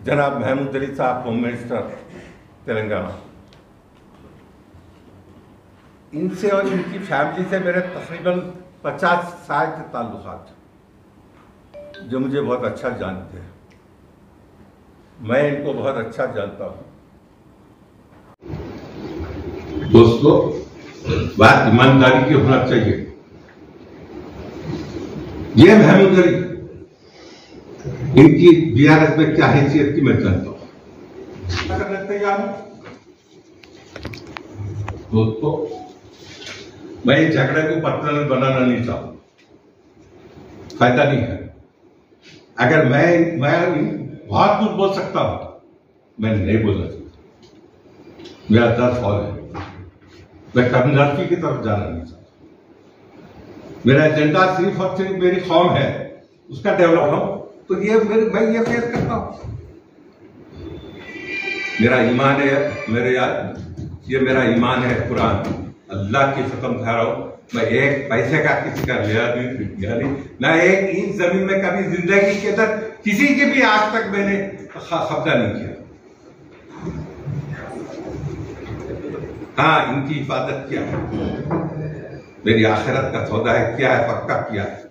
जनाब महमूद अली साहब home minister Telangana, इनसे और इनकी फैमिली से मेरे तकरीबन 50 साल के ताल्लुकात, जो मुझे बहुत अच्छा जानते हैं। मैं इनको बहुत अच्छा जानता हूँ। दोस्तों, बात ईमानदारी की होना चाहिए। ये महमूद अली, इनकी बीआरएस में क्या हैसियत थी मैं जानता हूँ। करने तैयार हूं दोस्तों। मैं इस झगड़े को पर्सनल बनाना नहीं चाहता, फायदा नहीं है। अगर मैं बहुत कुछ बोल सकता हूं, मैं नहीं बोलना चाहता। मेरा 10 फॉल है, मैं कमजोरी की तरफ जाना नहीं चाहता। मेरा एजेंडा सिर्फ और सिर्फ मेरी कौम है, उसका डेवलप हो, तो मैं ये फेस करता हूं। मेरा ईमान है, ये मेरा ईमान है। कुरान अल्लाह की कसम खा रहा हूं, मैं एक पैसे का किसी का लिया नहीं, ना एक इंच जमीन में कभी जिंदगी के अंदर किसी की भी आज तक मैंने कब्जा नहीं किया। हाँ, इनकी हिफाजत किया है, मेरी आखिरत का सौदा है, किया है, पक्का किया है।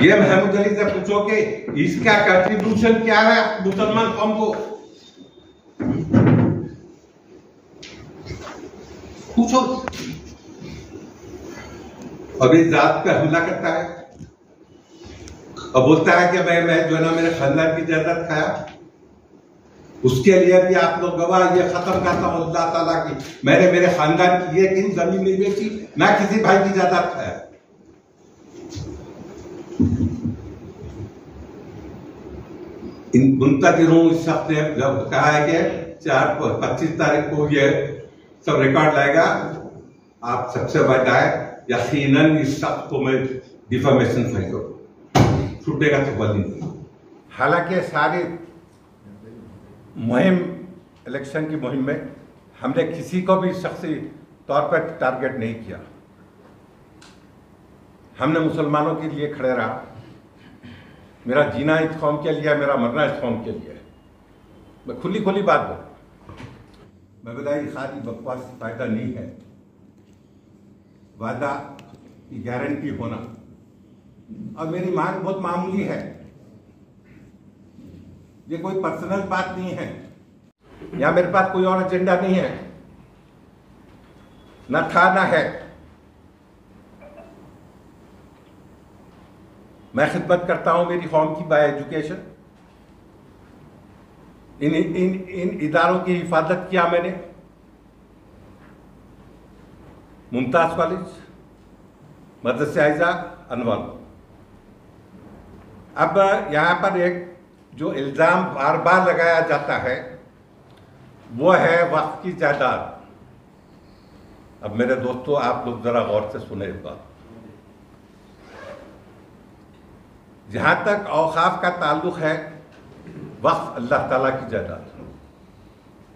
ये महमूद अली से पूछो कि इसका कंट्रीब्यूशन क्या है मुसलमान कौम को, पूछो। अभी जात पे हमला करता है और बोलता है कि मैं जो है ना मेरे खानदान की जायदाद खाया। उसके लिए भी आप लोग गवाह, ये खत्म करता हूं अल्लाह ताला की, मैंने मेरे खानदान की एक इंच जमीन नहीं बेची, ना किसी भाई की जायदाद खाया। इन मुंतजिरों इस शख्स ने जब कहा है कि 25 तारीख को ये सब रिकॉर्ड लाएगा, आप सबसे बड़ा है यकीनन इस शख्स को मैं डिफेमेशन फाइल करूं, छूटेगा तो बल नहीं। हालांकि सारी मुहिम, इलेक्शन की मुहिम में हमने किसी को भी शख्सी तौर पर टारगेट नहीं किया। हमने मुसलमानों के लिए खड़े रहा। मेरा जीना इस कौम के लिए, मेरा मरना इस कौम के लिए। मैं खुली बात बोल, मैं बताई सारी बकवास फायदा नहीं है। वादा की गारंटी होना, और मेरी मांग बहुत मामूली है। ये कोई पर्सनल बात नहीं है, या मेरे पास कोई और एजेंडा नहीं है, न था ना है। मैं खिदमत करता हूं मेरी कौम की बाय एजुकेशन। इन इदारों की हिफाजत किया मैंने। मुमताज कॉलेज, मदरसे आइजा, अनवर। अब यहां पर एक जो इल्जाम बार बार लगाया जाता है वो है वक्फ की जायदाद। अब मेरे दोस्तों, आप लोग जरा गौर से सुने इस बात। जहां तक औकाफ का ताल्लुक है, वक्फ अल्लाह ताला की जायदाद,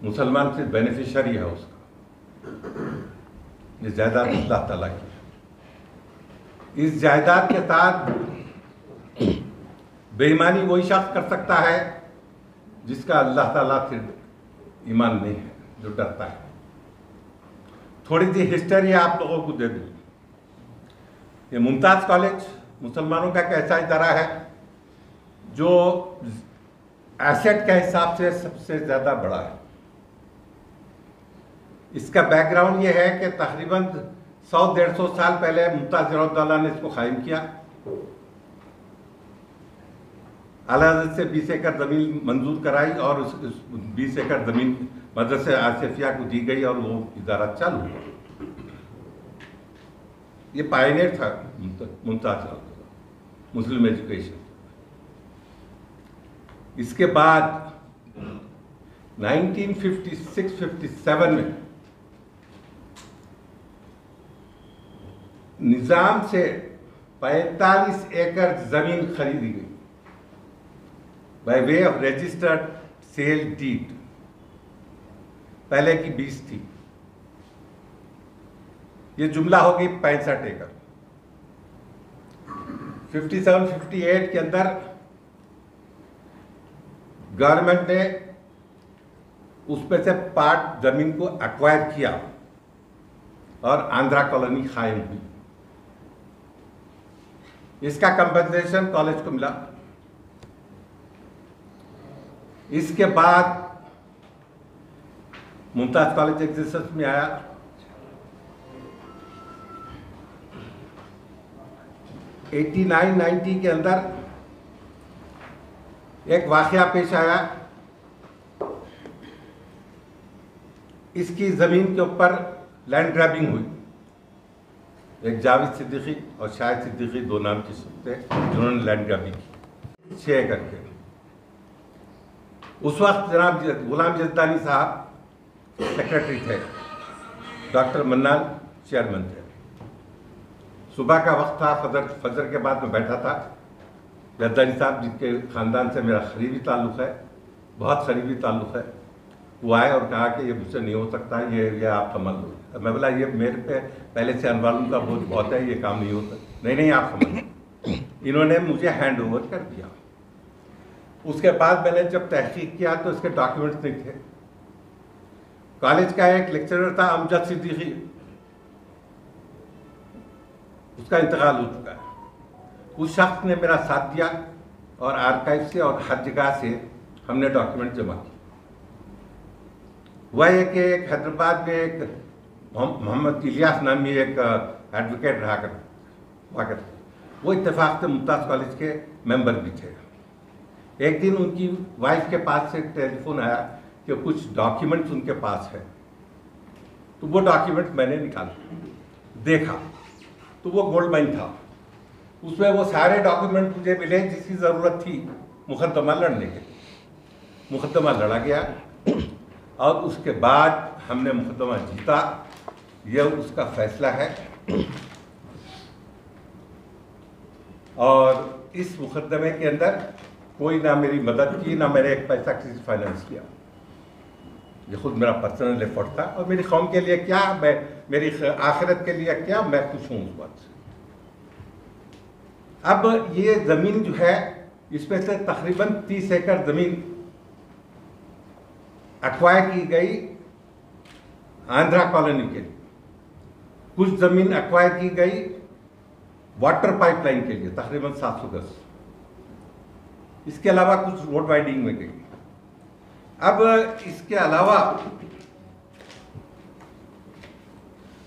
मुसलमान सिर्फ बेनिफिशियरी है उसका। ये जायदाद अल्लाह ताला की है। इस जायदाद के साथ बेईमानी वही शख्स कर सकता है जिसका अल्लाह ताला से ईमान नहीं है, जो डरता है। थोड़ी सी हिस्ट्री आप लोगों को दे दूं। ये मुमताज कॉलेज मुसलमानों का एक ऐसा इदारा है जो एसेट के हिसाब से सबसे ज्यादा बड़ा है। इसका बैकग्राउंड ये है कि तकरीबन 100-150 साल पहले मुमताज रहमतुल्लाह ने इसको कायम किया। आला हज़रत से 20 एकड़ जमीन मंजूर कराई और उस 20 एकड़ जमीन मदरसे आसिफिया को दी गई और वो इदारा चालू हुआ। ये पायनियर था मुमताज मुस्लिम एजुकेशन। इसके बाद 1956-57 में निजाम से 45 एकड़ जमीन खरीदी गई by way of registered sale deed. पहले की 20 थी, ये जुमला हो गई 65 एकड़। 57-58 के अंदर गवर्नमेंट ने उसमें से पार्ट जमीन को एक्वायर किया और आंध्रा कॉलोनी कायम हुई। इसका कंपनसेशन कॉलेज को मिला। इसके बाद मुमताज कॉलेज एग्जिस्टेंस में आया। '89, '90 के अंदर एक वाकया पेश आया। इसकी जमीन के ऊपर लैंड ग्रैबिंग हुई। एक जावेद सिद्दीकी और शाहिद सिद्दीकी, दो नाम के शख्स थे जिन्होंने लैंड ग्रैबिंग की 6 एकड़ के। उस वक्त जनाब गुलाम जसदानी साहब सेक्रेटरी थे, डॉक्टर मन्नान चेयरमैन थे। सुबह का वक्त था, फजर के बाद में बैठा था। जसदानी साहब जिनके ख़ानदान से मेरा करीबी ताल्लुक़ है, बहुत करीबी ताल्लुक़ है, वो आए और कहा कि ये मुझसे नहीं हो सकता, ये आप समझ लो। मैं बोला ये मेरे पे पहले से अनवालूम का बोझ बहुत है, ये काम नहीं होता। नहीं आप समझ लो। इन्होंने मुझे हैंड ओवर कर दिया। उसके बाद मैंने जब तहकीक किया तो इसके डॉक्यूमेंट्स नहीं थे। कॉलेज का एक लेक्चरर था अमजद सिद्दीकी, उसका इंतकाल हो चुका है। उस शख्स ने मेरा साथ दिया और आर्काइव से और हर जगह से हमने डॉक्यूमेंट जमा किए। वह है कि एक हैदराबाद में एक मोहम्मद इलियास नामी एक एडवोकेट रहा कर, वो इत्तेफाक से मुमताज कॉलेज के मेंबर भी थे। एक दिन उनकी वाइफ के पास से टेलीफोन आया कि कुछ डॉक्यूमेंट्स उनके पास है। तो वो डॉक्यूमेंट्स मैंने निकाला, देखा तो वो गोल्ड माइन था। उसमें वो सारे डॉक्यूमेंट मुझे मिले जिसकी ज़रूरत थी मुकदमा लड़ने के। मुकदमा लड़ा गया और उसके बाद हमने मुकदमा जीता। यह उसका फैसला है। और इस मुकदमे के अंदर कोई ना मेरी मदद की, ना मैंने एक पैसा किसी फाइनेंस किया। ये खुद मेरा पर्सनल एफर्ट था और मेरी कौम के लिए क्या, मैं मेरी आखिरत के लिए क्या, मैं खुश हूँ उस बात से। अब ये ज़मीन जो है, इसमें से तकरीबन 30 एकड़ ज़मीन एक्वायर की गई आंध्रा कॉलोनी के लिए। कुछ ज़मीन एक्वायर की गई वाटर पाइपलाइन के लिए, तकरीबन 700 गज। इसके अलावा कुछ रोड वाइडिंग में गई। अब इसके अलावा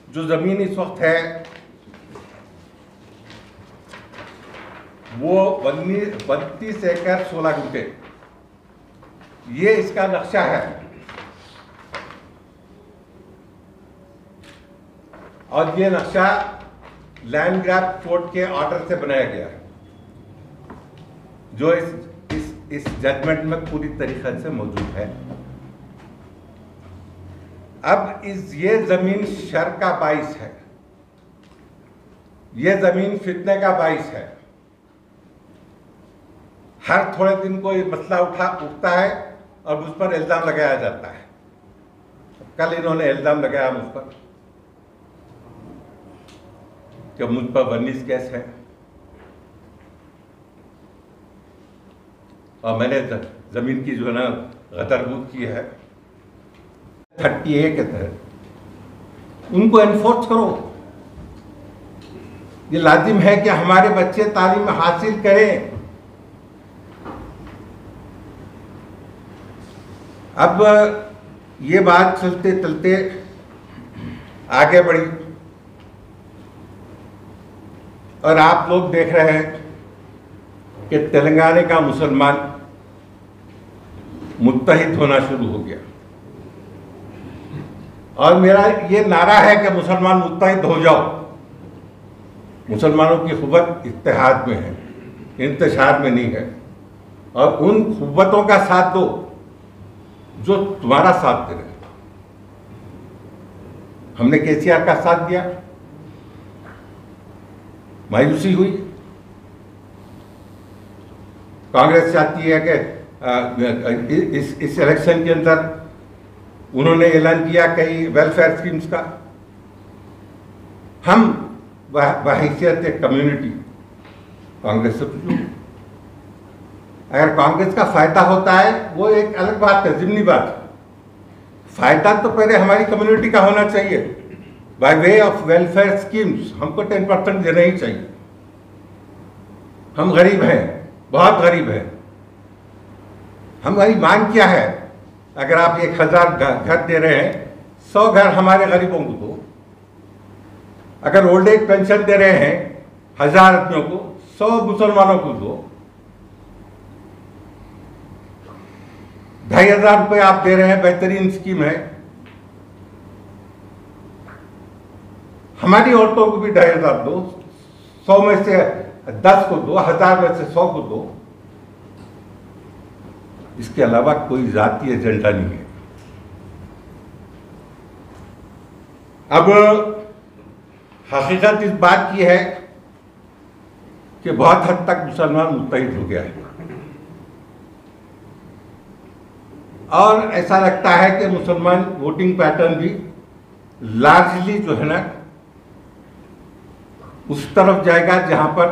जो ज़मीन इस वक्त है वो 32 एकड़ 16 गुंठे, ये इसका नक्शा है। और ये नक्शा लैंड ग्रैब कोर्ट के ऑर्डर से बनाया गया है, जो इस जजमेंट में पूरी तरीके से मौजूद है। अब ये जमीन शर का बाइस है, ये जमीन फितने का बाइस है। हर थोड़े दिन को ये मसला उठता है और मुझ पर इल्जाम लगाया जाता है। कल इन्होंने इल्जाम लगाया मुझ पर कि मुझ पर वर्निस केस है और मैंने जमीन की जो है ना गदरबूद की है। 30A के तहत उनको एनफोर्स करो। ये लाजिम है कि हमारे बच्चे तालीम हासिल करें। अब ये बात चलते चलते आगे बढ़ी और आप लोग देख रहे हैं कि तेलंगाना का मुसलमान मुत्तहिद होना शुरू हो गया। और मेरा ये नारा है कि मुसलमान मुत्तहिद हो जाओ। मुसलमानों की क़ुव्वत इत्तेहाद में है, इंतशार में नहीं है। और उन क़ुव्वतों का साथ दो जो तुम्हारा साथ दे रहे हैं। हमने केसीआर का साथ दिया, मायूसी हुई। कांग्रेस चाहती है कि इस इलेक्शन के अंदर उन्होंने ऐलान किया कई वेलफेयर स्कीम्स का। हम बहैसियत कम्युनिटी कांग्रेस से पूछो, अगर कांग्रेस का फायदा होता है वो एक अलग बात है, जिम्नी बात है। फायदा तो पहले हमारी कम्युनिटी का होना चाहिए bye way of welfare schemes. हमको 10% देना ही चाहिए। हम गरीब हैं, बहुत गरीब हैं। हमारी मांग क्या है? अगर आप 1000 घर दे रहे हैं, 100 घर हमारे गरीबों को दो। अगर ओल्ड एज पेंशन दे रहे हैं 1000 आदमियों को, 100 मुसलमानों को दो। 2500 रुपये आप दे रहे हैं, बेहतरीन स्कीम है। हमारी औरतों को भी 2500 दो। 100 में से 10 को दो, 1000 में से 100 को दो। इसके अलावा कोई जातीय एजेंडा नहीं है। अब हकीकत इस बात की है कि बहुत हद तक मुसलमान मुत्तहिद हो गया है और ऐसा लगता है कि मुसलमान वोटिंग पैटर्न भी लार्जली जो है ना उस तरफ जाएगा जहां पर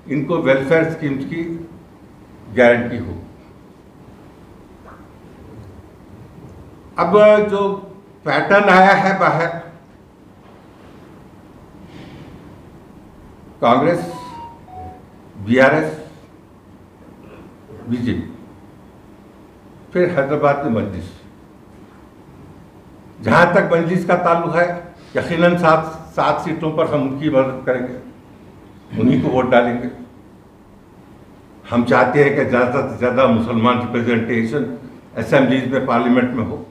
इनको वेलफेयर स्कीम्स की गारंटी हो। अब जो पैटर्न आया है बाहर, कांग्रेस, बीआरएस, बीजेपी, फिर हैदराबाद में मजलिस। जहां तक मजलिस का ताल्लुक है, यकीनन 7 सीटों पर हम उनकी मदद करेंगे, उन्हीं को वोट डालेंगे। हम चाहते हैं कि ज़्यादा से ज़्यादा मुसलमान रिप्रेजेंटेशन असेंबलीज में, पार्लियामेंट में हो।